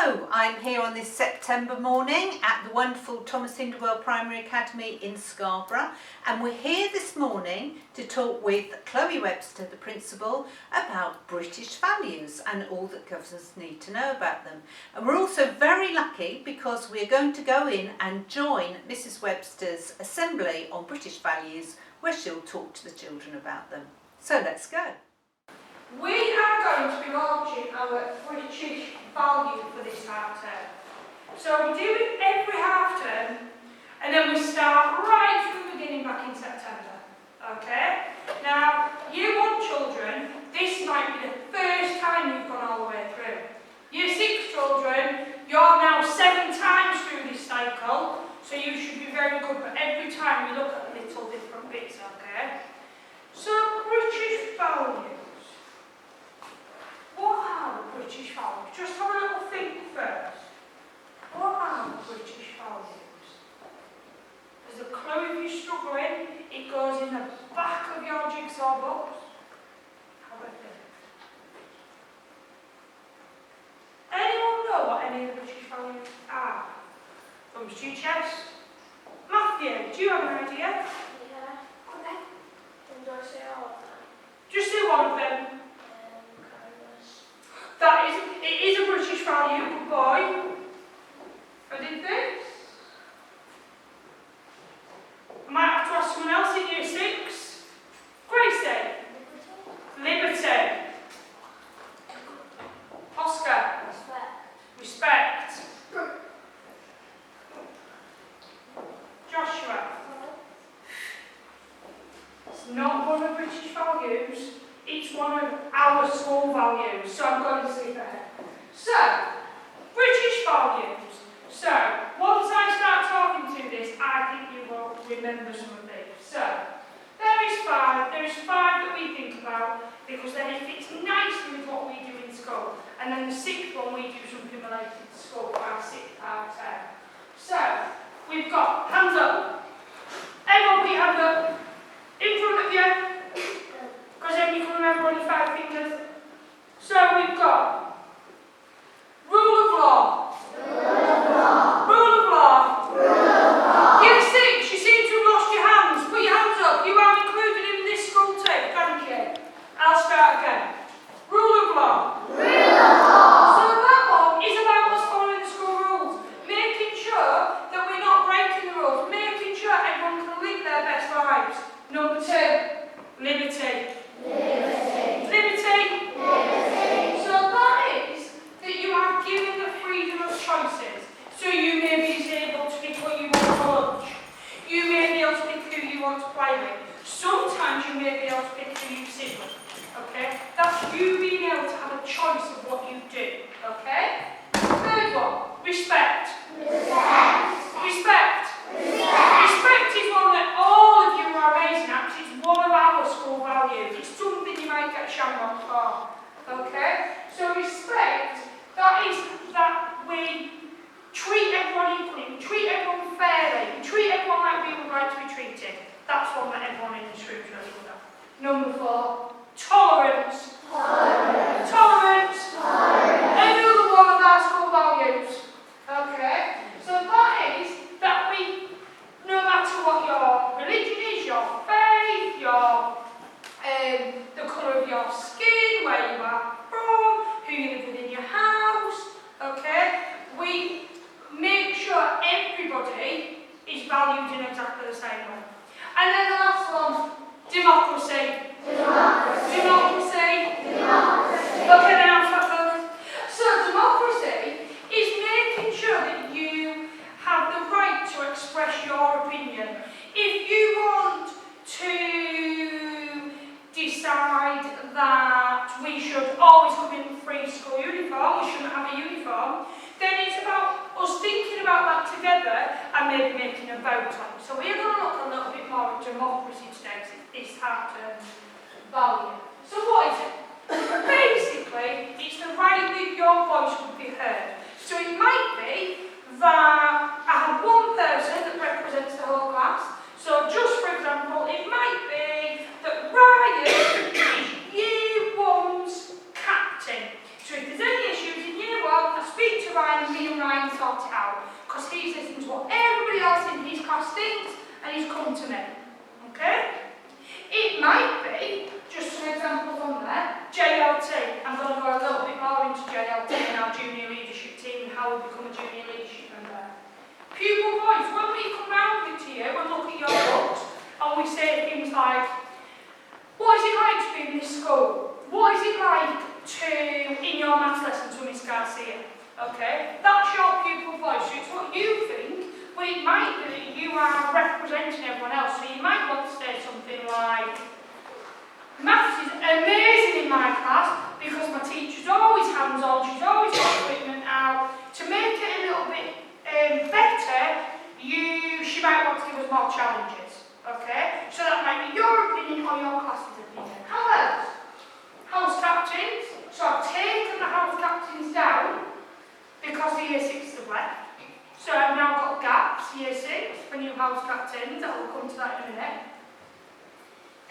Hello, I'm here on this September morning at the wonderful Thomas Hinderwell Primary Academy in Scarborough, and we're here this morning to talk with Chloe Webster, the principal, about British values and all that governors need to know about them. And we're also very lucky because we're going to go in and join Mrs. Webster's assembly on British values, where she'll talk to the children about them. So let's go. We are going to be launching our British value for this half term. So we do it every half term and then we start right from the beginning back in September. Okay? Now, Year 1 children, this might be the first time you've gone all the way through. Year 6 children, you're now 7 times through this cycle, so you should be very good, but every time we look at little different bits, okay? So, British values. What are the British values? Just have a little think first. What are the British values? There's a clue if you're struggling. It goes in the back of your jigsaw box. Have a think. Anyone know what any of the British values are? Thumbs to your chest. Matthew, do you have an idea? Yeah. Okay. And do I say all of them? Just say one of them. Kindness. It is a British value, good boy. I did this. I might have to ask someone else in Year 6. Gracie. Liberty. Oscar. Respect. Respect. Joshua. It's not one of British values. It's one of our school values, so I'm going to skip ahead. So, British values. So, once I start talking to this, I think you will remember some of these. So, there is 5 that we think about, because then it fits nicely with what we do in school. And then the 6th one, we do something related to school for our 6th half term. So, we've got hands up. Everyone put your hands up. In front of you. Because then you can remember only 5 fingers. So we've got rule of law. Rule of law. Year 6, you seem to have lost your hands. Put your hands up. You are included in this school too. Thank you. I'll start again. Rule of law. So that one is about us following the school rules. Making sure that we're not breaking the rules. Making sure everyone can live their best lives. Number 2, liberty. Liberty. So that is that you are given the freedom of choices. So you may be able to pick what you want for lunch. You may be able to pick who you want to play with. Sometimes you may be able to pick who you sit with. Okay? That's you being able to have a choice of what you do. Okay? Third one, respect. Respect. Respect is one that all of you are amazing at. It's one of our school values. It's something you might get shamrocked for. Okay? So respect, that is that we treat everyone equally, we treat everyone fairly, we treat everyone like we would like to be treated. That's one that everyone in this room is really good at. Number 4, tolerance. Tolerance. Another one of our school values. Okay? So that is that we, no matter what your religion is, your faith, your the colour of your skin, where you are from, who you live within your house, okay? We make sure everybody is valued in exactly the same way. And then the last one, democracy. Democracy. Okay, then I'll start those. So democracy is making sure that you have the right to express your opinion. If you want to decide that we should always come in free school uniform, we shouldn't have a uniform, then it's about us thinking about that together and maybe making a vote on it. So we're going to look a little bit more at democracy today, because it's this half-term value. So what is it? Basically, it's the right that your voice would be heard. So it might be that I have one person that represents the whole class. So just for example, it might be that Ryan is Year 1's captain. So if there's any issues in Year 1, I speak to Ryan, and me and Ryan sort it out, because he's listening to what everybody else in his class thinks, and he's come to me. Okay? It might be, just some examples on there, JLT. I'm going to go a little bit more into JLT and our junior leadership team and how we become a junior leadership member. Pupil voice. When we come round to you and look at your books, and we say things like, what is it like to be in this school? What is it like in your maths lessons with Miss Garcia? Okay? That's your pupil voice. So it's what you think, but it might be that you are representing everyone else. So you might want to say something like, maths is amazing in my class because my teacher's always hands-on, she's always got equipment out. To make it a little bit better, she might want to give us more challenges. Okay? So that might be your opinion or your class's opinion. How else? House captains. So I've taken the house captains down because the year 6 have left. So I've now got gaps, year 6, for new house captains. I will come to that in a minute.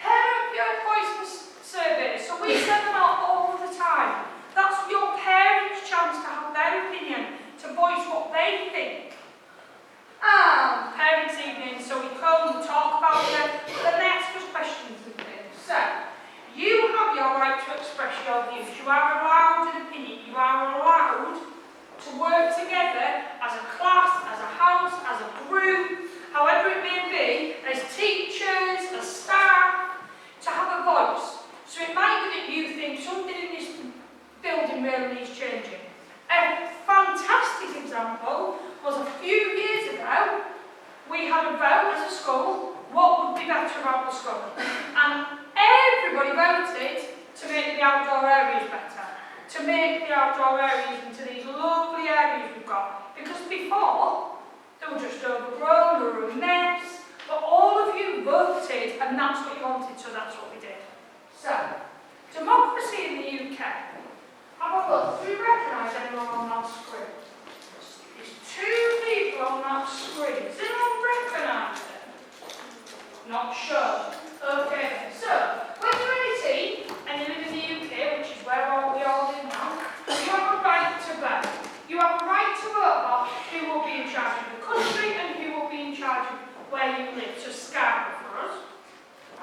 Parent Pure Voice surveys. So we send them out all the time. That's your parents' chance to have their opinion, to voice what they think. And parents' evening, so we come, we talk about it, but then they ask us questions and things. So, you have your right to express your views. You are allowed an opinion. You are allowed to work together as a class, as a house, as a group, however it may be, as teachers, as staff, to have a voice. So it might be that you think something in this building really needs changing. A fantastic example was a few years ago, we had a vote as a school, what would be better about the school? And everybody voted to make the outdoor areas better, to make the outdoor areas into these lovely areas we've got. Because before, they were just overgrown, they were a mess, but all of you voted and that's what you wanted, so that's what we did. So, democracy in the UK. Have a look. Do you recognise anyone on that screen? There's 2 people on that screen. Does anyone recognise them? Not sure. Okay, so when you're 18 and you live in the UK, which is where we all live now, you have a right to vote. You have a right to vote about who will be in charge of the country and who will be in charge of where you live. So Scarborough for us.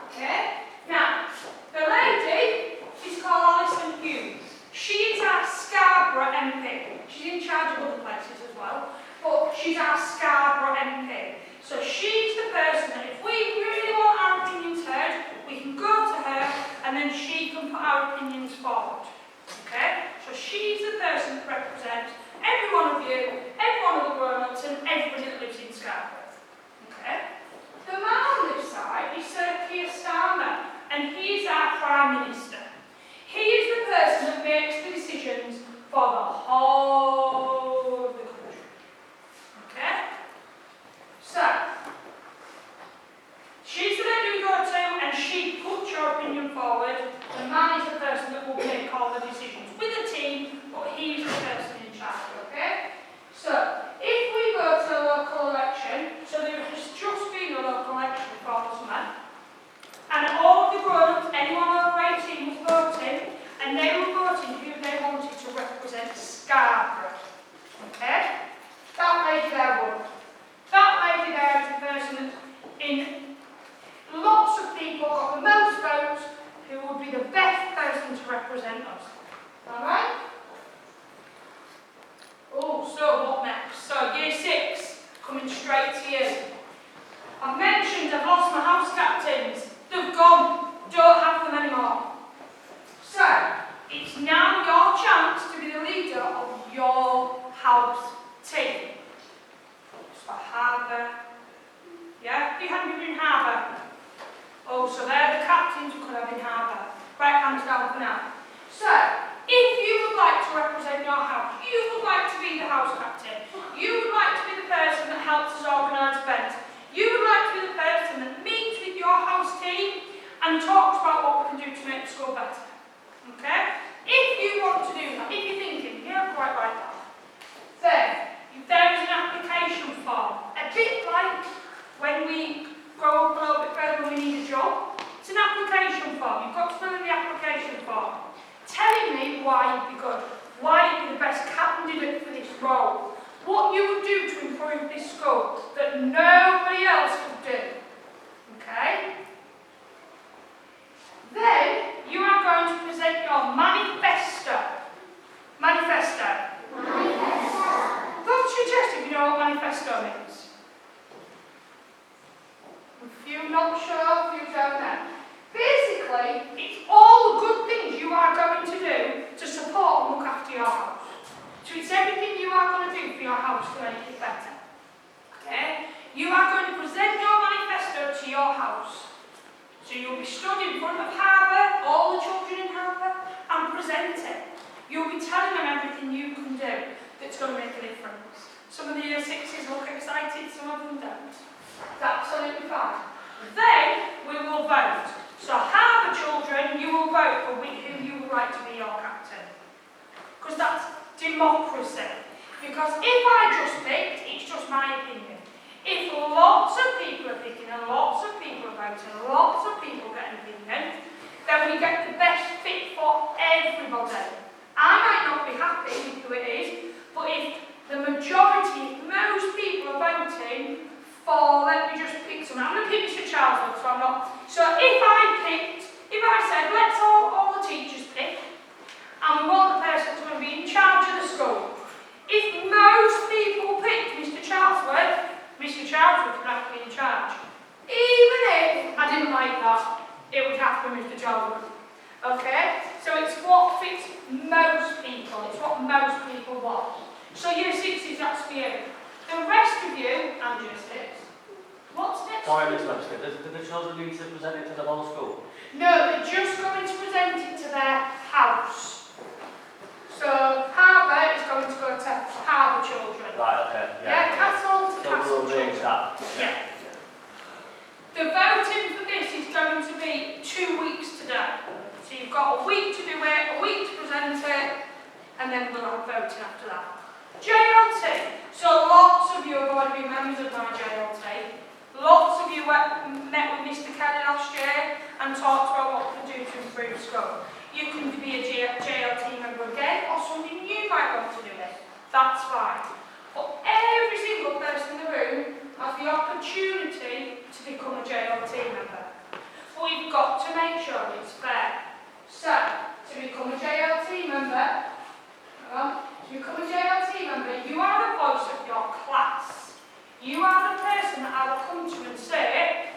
Okay? Now, the lady is called Alison Hughes. She is our Scarborough MP. She's in charge of other places as well, but she's our Scarborough MP. So she's the person that if we really want our opinions heard, we can go to her and then she can put our opinions forward. Okay? So she's the person that represents every one of you, every one of the grown-ups and everybody that lives in Scarborough. Okay? The man on this side is Sir Keir Starmer, and he is our Prime Minister. He is the person that makes the decisions for the whole of the country. Okay? So, she's the lady we go to and she puts your opinion forward. The man is the person that will make all the decisions with a team, but he's the person in charge, okay? So, if we go to a local election, so there has just been a local election before the summer, and all of the grown-ups, anyone over 18 was voting, and they were voting who they wanted to represent Scarborough. Okay? That lady there won. That lady there is the person that in lots of people got the most votes who would be the best person to represent us. Alright? Oh, so what next? So year 6, coming straight to you. I've mentioned I've lost my house captains. They've gone. Don't have them anymore. So, it's now your chance to be the leader of your house team. So Harbour. Yeah? Who have you in Harbour? Oh, so they're the captains we could have in Harbour. Right, hands down for now. So, if you would like to represent your house, you would like to be the house captain, you would like to be the person that helps us organise events, you would like to be the person that meets with your house team and talks about what we can do to make the school better. Okay? If you want to do that, if you're thinking, yeah, I'm quite like that, then there is an application form. A bit like when we grow up a little bit further and we need a job. It's an application form. You've got to fill in the application form telling me why you'd be good, why you'd be the best candidate for this role. What you would do to improve this school that nobody else could do. Okay? Then you are going to present your manifesto. Manifesto. Don't suggest if you know what manifesto means. If you're not sure, if you don't know. Basically, it's all the good things you are going to do to support and look after your house. So it's everything you are going to do for your house to make it better. Okay? You are going to present your manifesto to your house. So you'll be stood in front of Harbour, all the children in Harbour, and present it. You'll be telling them everything you can do that's going to make a difference. Some of the year sixes look excited, some of them don't. It's absolutely fine. Then we will vote. So Harbour children, you will vote for who you would like to be your captain. Because that's democracy. Because if I just picked, it's just my opinion. If lots of people are picking and lots of people are voting, lots of people get an opinion, then we get the best fit for everybody. I might not be happy with who it is, but if the majority, if most people are voting for, let me just pick someone. I'm going to pick Mr. Charlesworth, so I'm not. So if I said, let's all the teachers pick, and we want the person to be in charge of the school. If most people picked Mr. Charlesworth would have to be in charge. Even if I didn't like that, it would have to be Mr. Charlesworth. Okay? So it's what fits most people. It's what most people want. So year sixes, that's for you. The rest of you, and year six, what's next? Sorry, Miss Webster, do the children need to present it to the whole school? No, they're just going to present it to their house. So Harbour is going to go to Harbour children. Right, okay, Yeah, Castle to So Castle we'll arrange children. that. Yeah. The voting for this is going to be 2 weeks today. So you've got a week to do it, a week to present it, and then we'll have voting after that. JLT. So lots of you have already been members of my JLT. Lots of you met with Mr. Kelly last year and talked about what we can do to improve school. You can be a JLT member again, or something you might want to do it. That's fine. But every single person in the room has the opportunity to become a JLT member. But we've got to make sure it's fair. So, to become a JLT member, you are the voice of your class. You are the person that I will come to and say,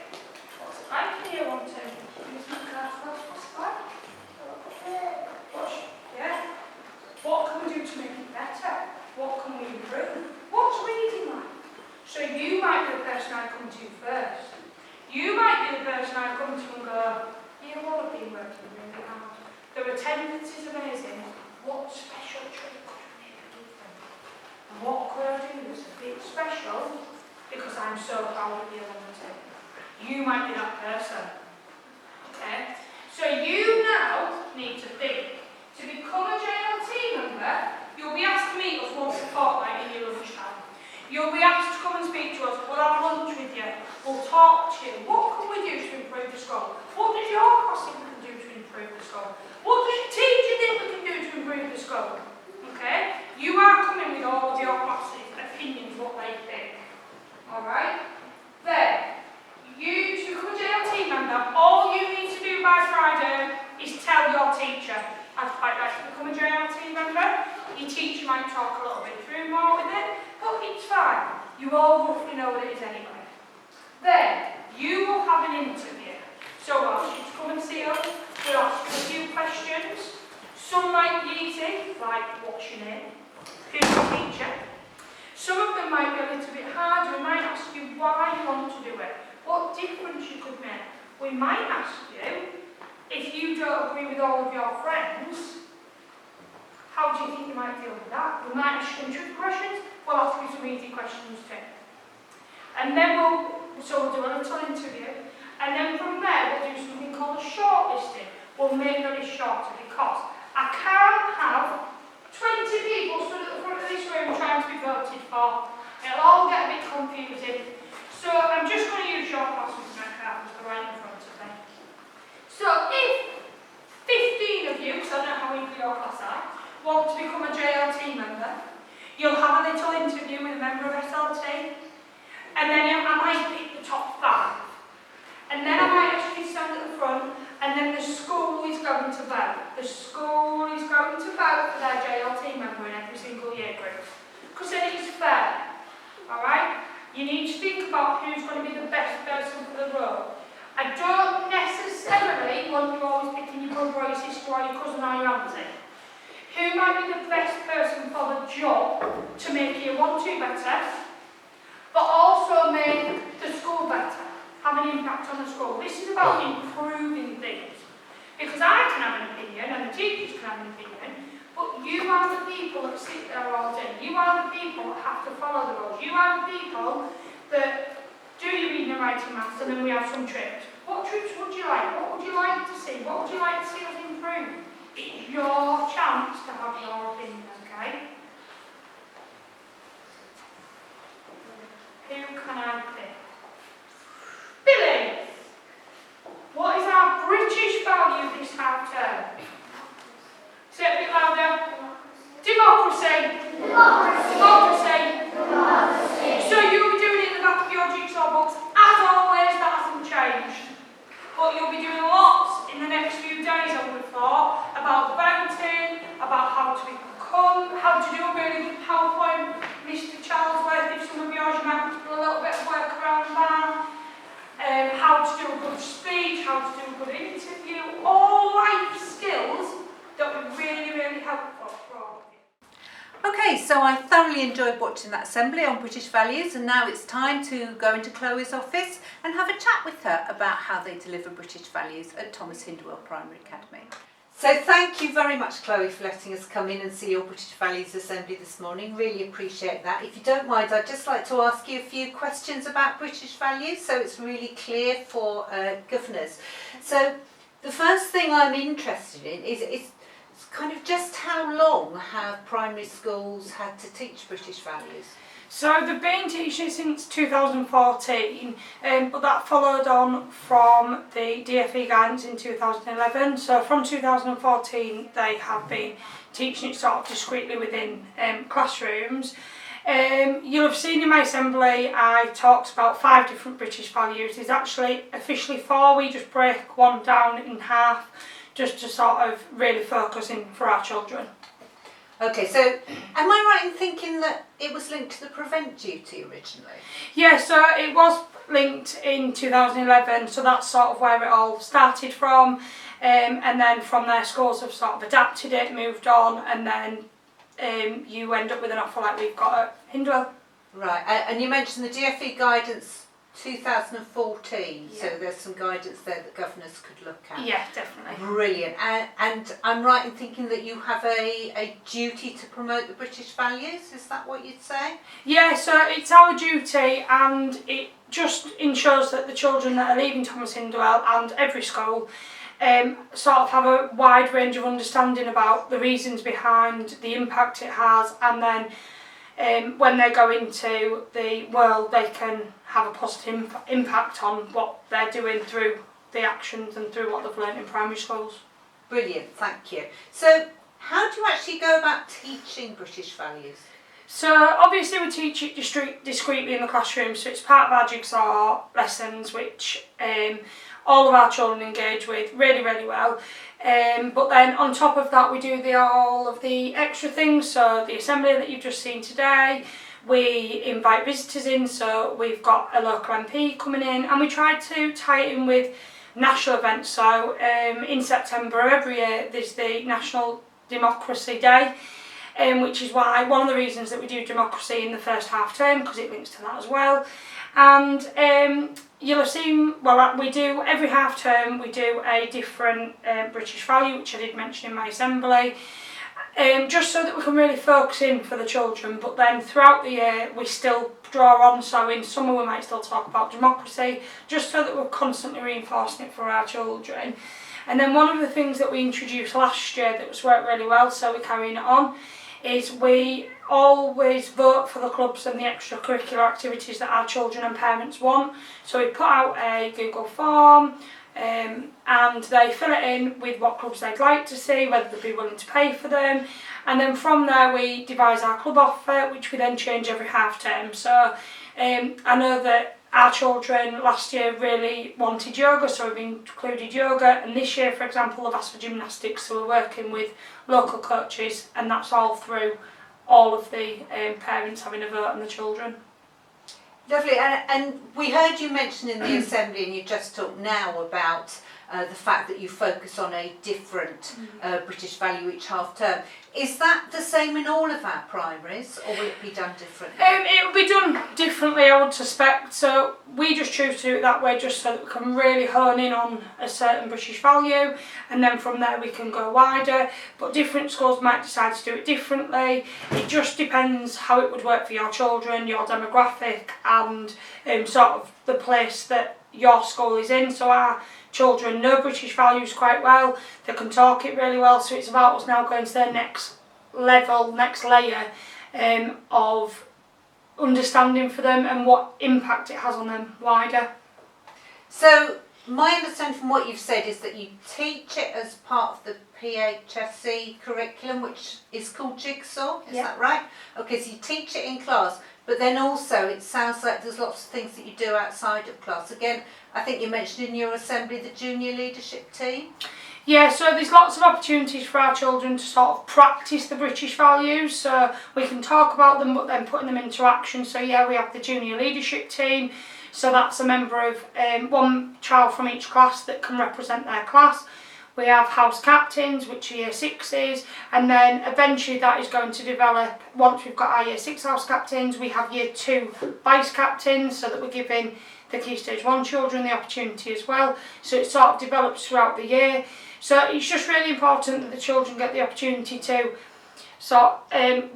what's it like in year 1, 2? What's it like? Yeah. What can we do to make it better? What can we improve? What's reading like? So you might be the person I come to first. You might be the person I come to and go, you all have been working really hard. The attendance is amazing. What special trick could I make a difference? And what could I do that's a bit special because I'm so proud of the alumni? You might be that person. Okay? So you now need to think. To become a JLT member, you'll be asked to meet us once a fortnight in your lunchtime. You'll be asked to come and speak to us. We'll have lunch with you. We'll talk to you. What can we do to improve the school? What does your class think we can do to improve the school? What does your teacher think we can do to improve the school? Okay? You are coming with all of your classes' opinions, what they think. Alright? Then, you to become a JLT member, all you need to do by Friday is tell your teacher, I'd quite like to become a JLT member. Your teacher might talk a little bit through more with it, but it's fine. You all roughly know what it is anyway. Then, you will have an interview. So I'll ask you to come and see us. We'll ask you a few questions. Some might be easy, like what's your name? Who's your teacher? Some of them might be a little bit harder. We might ask you why you want to do it, what difference you could make. We might ask you, if you don't agree with all of your friends, how do you think you might deal with that? We might ask you some tricky questions, we'll ask you some easy questions too. And then we'll do a little interview, and then from there we'll do something called a shortlisting. We'll make it shorter because I can't have 20 people stood at the front of this room trying to be voted for. It'll all get a bit confusing. So I'm just going to use your class as my card, because they're right in front of me. So if 15 of you, because I don't know how many your class are, want to become a JLT member, You'll have a little interview with a member of SLT, and then I might pick the top 5. And then I might ask you to stand at the front, and then the school is going to vote. The school is going to vote for their JLT member in every single year group. Because then it's fair, alright? You need to think about who's going to be the best person for the role. I don't necessarily want you always picking your brother or your sister or your cousin or your auntie. Who might be the best person for the job to make year 1, 2 better, but also make the school better, have an impact on the school. This is about improving things. Because I can have an opinion and the teachers can have an opinion, but you are the people that sit there all day. You are the people that have to follow the rules. You are the people that do your reading and writing maths, and then we have some trips. What trips would you like? What would you like to see? What would you like to see us improve? It's your chance to have your opinion, okay? Who can I pick? Billy! What is our British value this half term? Say it a bit louder. Democracy. Democracy. So you'll be doing it in the back of your jigsaw books. As always, that hasn't changed. But you'll be doing lots in the next few days, I would have thought, about voting, about how to become, how to do a really good PowerPoint. Mr. Charlesworth, if some of yours, you might have to do a little bit of work around that. How to do a good speech, how to do a good interview, all life skills that would really, really helpful for all of you. Okay, so I thoroughly enjoyed watching that assembly on British values, and now it's time to go into Chloe's office and have a chat with her about how they deliver British values at Thomas Hindwell Primary Academy. So thank you very much, Chloe, for letting us come in and see your British Values Assembly this morning. Really appreciate that. If you don't mind, I'd just like to ask you a few questions about British values so it's really clear for governors. So the first thing I'm interested in is kind of just how long have primary schools had to teach British values? So they've been teaching it since 2014, but that followed on from the DFE guidance in 2011. So from 2014 they have been teaching it sort of discreetly within classrooms. You'll have seen in my assembly I talked about 5 different British values. There's actually officially 4, we just break one down in half just to sort of really focus in for our children. Okay, so am I right in thinking that it was linked to the prevent duty originally? Yeah, so it was linked in 2011, so that's sort of where it all started from, and then from there schools have sort of adapted it, moved on, and then you end up with an offer like we've got at Hindwell. Right, and you mentioned the DFE guidance 2014, Yeah. so there's some guidance there that governors could look at. Yeah, definitely. Brilliant. And I'm right in thinking that you have a duty to promote the British values, is that what you'd say? Yeah, so it's our duty, and it just ensures that the children that are leaving Thomas Hindwell and every school sort of have a wide range of understanding about the reasons behind the impact it has, and then when they go into the world they can have a positive impact on what they're doing through the actions and through what they've learned in primary schools. Brilliant, thank you. So how do you actually go about teaching British values? So obviously we teach it discreetly in the classroom, so it's part of our jigsaw lessons which all of our children engage with really, really well. But then on top of that we do all of the extra things, so the assembly that you've just seen today, we invite visitors in, so we've got a local MP coming in, and we try to tie it in with national events. So in September every year there's the National Democracy Day, which is why one of the reasons that we do democracy in the first half term, because it links to that as well. And you'll have seen, well, we do every half term we do a different British value, which I did mention in my assembly, just so that we can really focus in for the children. But then throughout the year we still draw on, so in summer we might still talk about democracy, just so that we're constantly reinforcing it for our children. And then one of the things that we introduced last year that was worked really well, so we're carrying it on, is we always vote for the clubs and the extracurricular activities that our children and parents want. So we put out a Google form and they fill it in with what clubs they'd like to see, whether they'd be willing to pay for them, And then from there we devise our club offer, which we then change every half term. So I know that our children last year really wanted yoga, so we've included yoga, and this year, for example, they've asked for gymnastics, so we're working with local coaches, and that's all through all of the parents having a vote on the children. Lovely, and we heard you mention in the assembly, and you just talked now about the fact that you focus on a different British value each half term. Is that the same in all of our primaries, or will it be done differently? It will be done differently, I would suspect. So we just choose to do it that way, just so that we can really hone in on a certain British value, and then from there we can go wider. But different schools might decide to do it differently. It just depends how it would work for your children, your demographic, and sort of the place that your school is in. So our children know British values quite well, they can talk it really well, so it's about us now going to their next level, next layer of understanding for them and what impact it has on them wider. So my understanding from what you've said is that you teach it as part of the PHSE curriculum, which is called Jigsaw, is that right? Okay, so you teach it in class, but then also it sounds like there's lots of things that you do outside of class. Again, I think you mentioned in your assembly the junior leadership team. Yeah, so there's lots of opportunities for our children to sort of practice the British values, so we can talk about them but then putting them into action. So yeah, we have the junior leadership team, so that's a member of one child from each class that can represent their class. We have house captains, which are year sixes, and then eventually that is going to develop. Once we've got our year six house captains, we have year two vice captains, so that we're giving the Key Stage 1 children the opportunity as well. So it sort of develops throughout the year. So it's just really important that the children get the opportunity to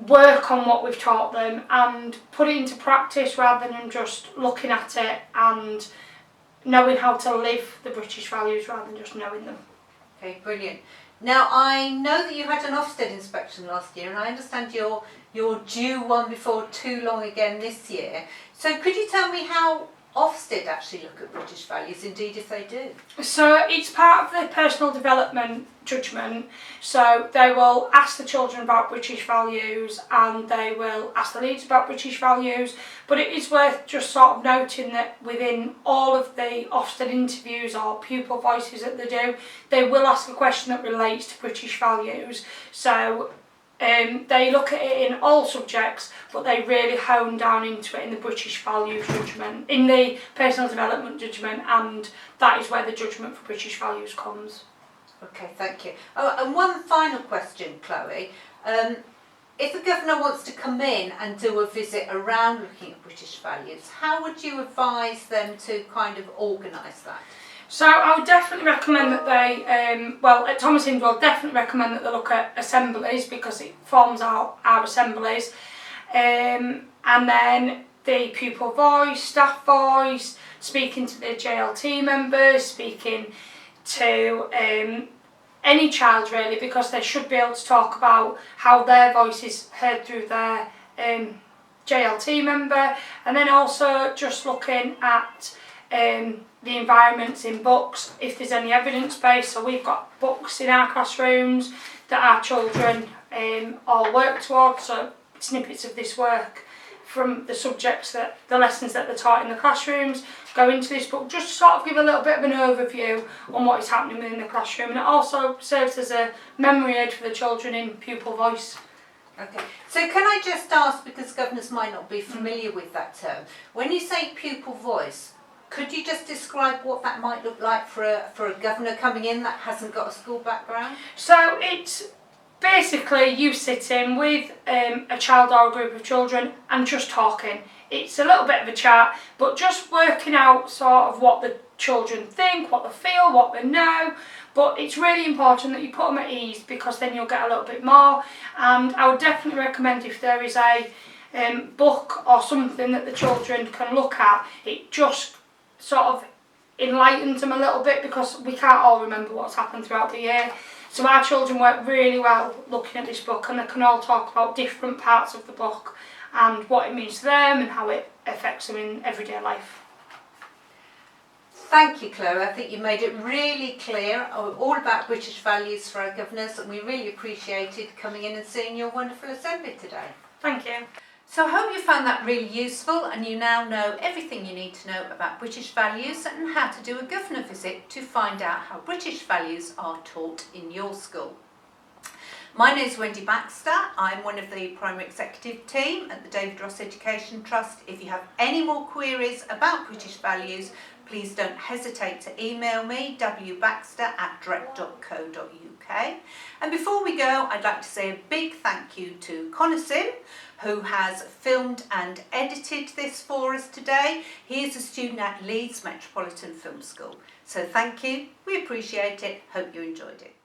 work on what we've taught them and put it into practice rather than just looking at it and knowing how to live the British values rather than just knowing them. Okay, brilliant. Now I know that you had an Ofsted inspection last year, and I understand you're due one before too long again this year. So could you tell me how Ofsted actually look at British values, indeed if they do? So it's part of the personal development judgment, so they will ask the children about British values and they will ask the leaders about British values, but it is worth just sort of noting that within all of the Ofsted interviews or pupil voices that they do, they will ask a question that relates to British values. So they look at it in all subjects, but they really hone down into it in the British values judgment, in the personal development judgment, and that is where the judgment for British values comes. Okay, thank you. Oh, and one final question, Chloe. If the governor wants to come in and do a visit around looking at British values, how would you advise them to kind of organise that? So I would definitely recommend that they, at Thomas Hindwell, definitely recommend that they look at assemblies because it forms our assemblies. And then the pupil voice, staff voice, speaking to the JLT members, speaking to any child really, because they should be able to talk about how their voice is heard through their JLT member, and then also just looking at the environments in books, if there's any evidence based. So we've got books in our classrooms that our children all work towards, so snippets of this work from the subjects, that the lessons that they're taught in the classrooms go into this book, just to sort of give a little bit of an overview on what is happening within the classroom, and it also serves as a memory aid for the children in pupil voice. Okay, so can I just ask, because governors might not be familiar with that term, when you say pupil voice, could you just describe what that might look like for a governor coming in that hasn't got a school background? So it's basically you sitting with a child or a group of children and just talking. It's a little bit of a chat, but just working out sort of what the children think, what they feel, what they know. But it's really important that you put them at ease, because then you'll get a little bit more. And I would definitely recommend, if there is a book or something that the children can look at, it just sort of enlightens them a little bit, because we can't all remember what's happened throughout the year. So our children work really well looking at this book, and they can all talk about different parts of the book and what it means to them and how it affects them in everyday life. Thank you, Chloe. I think you made it really clear all about British values for our governors, and we really appreciated coming in and seeing your wonderful assembly today. Thank you. So I hope you found that really useful and you now know everything you need to know about British values and how to do a governor visit to find out how British values are taught in your school. My name is Wendy Baxter. I'm one of the primary executive team at the David Ross Education Trust. If you have any more queries about British values, please don't hesitate to email me, wbaxter@direct.co.uk. And before we go, I'd like to say a big thank you to Connor Sim, who has filmed and edited this for us today. He is a student at Leeds Metropolitan Film School. So thank you, we appreciate it, hope you enjoyed it.